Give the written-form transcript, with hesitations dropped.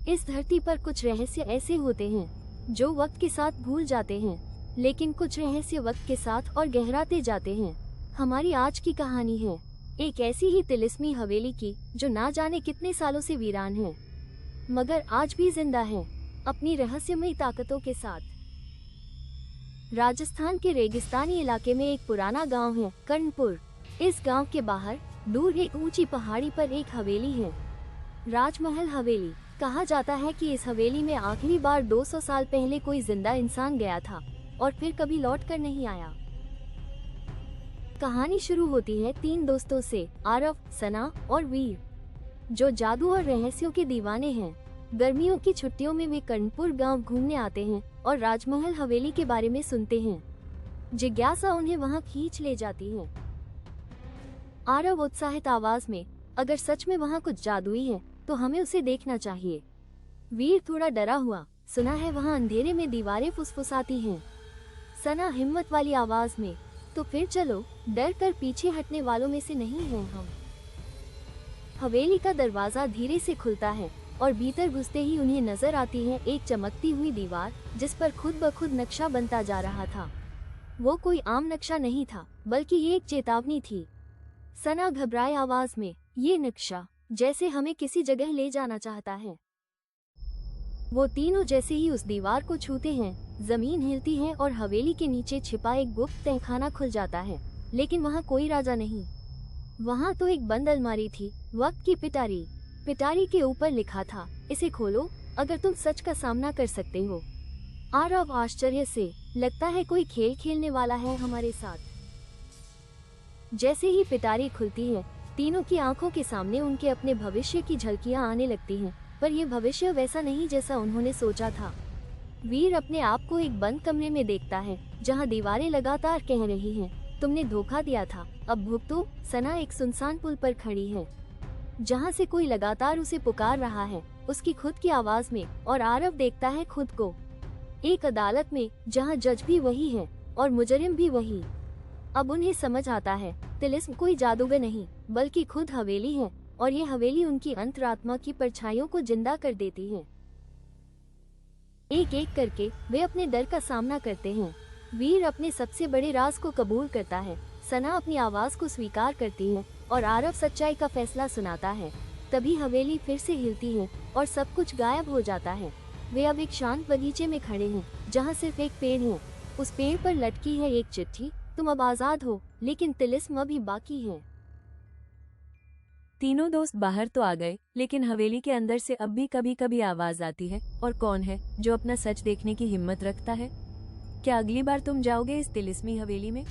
इस धरती पर कुछ रहस्य ऐसे होते हैं जो वक्त के साथ भूल जाते हैं, लेकिन कुछ रहस्य वक्त के साथ और गहराते जाते हैं। हमारी आज की कहानी है एक ऐसी ही तिलिस्मी हवेली की जो ना जाने कितने सालों से वीरान है, मगर आज भी जिंदा है अपनी रहस्यमयी ताकतों के साथ। राजस्थान के रेगिस्तानी इलाके में एक पुराना गांव है, कर्णपुर। इस गांव के बाहर दूर एक ऊंची पहाड़ी पर एक हवेली है, राजमहल हवेली। कहा जाता है कि इस हवेली में आखिरी बार 200 साल पहले कोई जिंदा इंसान गया था और फिर कभी लौट कर नहीं आया। कहानी शुरू होती है 3 दोस्तों से, आरव, सना और वीर, जो जादू और रहस्यों के दीवाने हैं। गर्मियों की छुट्टियों में वे कर्णपुर गांव घूमने आते हैं और राजमहल हवेली के बारे में सुनते हैं। जिज्ञासा उन्हें वहां खींच ले जाती है। आरव उत्साहित आवाज में, अगर सच में वहां कुछ जादुई है तो हमें उसे देखना चाहिए। वीर थोड़ा डरा हुआ, सुना है वहां अंधेरे में दीवारें फुसफुसाती हैं। सना हिम्मत वाली आवाज में, तो फिर चलो, डर कर पीछे हटने वालों में से नहीं हैं हम। हवेली का दरवाजा धीरे से खुलता है और भीतर घुसते ही उन्हें नजर आती है एक चमकती हुई दीवार जिस पर खुद ब खुद नक्शा बनता जा रहा था। वो कोई आम नक्शा नहीं था, बल्कि ये एक चेतावनी थी। सना घबराए आवाज में, ये नक्शा जैसे हमें किसी जगह ले जाना चाहता है। वो तीनों जैसे ही उस दीवार को छूते हैं, जमीन हिलती है और हवेली के नीचे छिपा एक गुप्त तहखाना खुल जाता है। लेकिन वहाँ कोई राजा नहीं, वहाँ तो एक बंद अलमारी थी, वक्त की पिटारी। पिटारी के ऊपर लिखा था, इसे खोलो अगर तुम सच का सामना कर सकते हो। आरव आश्चर्य से, लगता है कोई खेल खेलने वाला है हमारे साथ। जैसे ही पिटारी खुलती है, तीनों की आंखों के सामने उनके अपने भविष्य की झलकियां आने लगती हैं, पर यह भविष्य वैसा नहीं जैसा उन्होंने सोचा था। वीर अपने आप को एक बंद कमरे में देखता है जहां दीवारें लगातार कह रही हैं, तुमने धोखा दिया था, अब भुगतो। सना एक सुनसान पुल पर खड़ी है जहां से कोई लगातार उसे पुकार रहा है, उसकी खुद की आवाज में। और आरव देखता है खुद को एक अदालत में जहां जज भी वही है और मुजरिम भी वही। अब उन्हें समझ आता है, तिलिस्म कोई जादूगर नहीं बल्कि खुद हवेली है, और ये हवेली उनकी अंतरात्मा की परछाइयों को जिंदा कर देती है। एक एक करके वे अपने डर का सामना करते हैं। वीर अपने सबसे बड़े राज को कबूल करता है, सना अपनी आवाज को स्वीकार करती है और आरव सच्चाई का फैसला सुनाता है। तभी हवेली फिर से हिलती है और सब कुछ गायब हो जाता है। वे अब एक शांत बगीचे में खड़े हैं जहाँ सिर्फ एक पेड़ है। उस पेड़ पर लटकी है एक चिट्ठी, तुम अब आजाद हो, लेकिन तिलिस्म अभी बाकी है। तीनों दोस्त बाहर तो आ गए, लेकिन हवेली के अंदर से अब भी कभी कभी आवाज आती है। और कौन है जो अपना सच देखने की हिम्मत रखता है? क्या अगली बार तुम जाओगे इस तिलिस्मी हवेली में?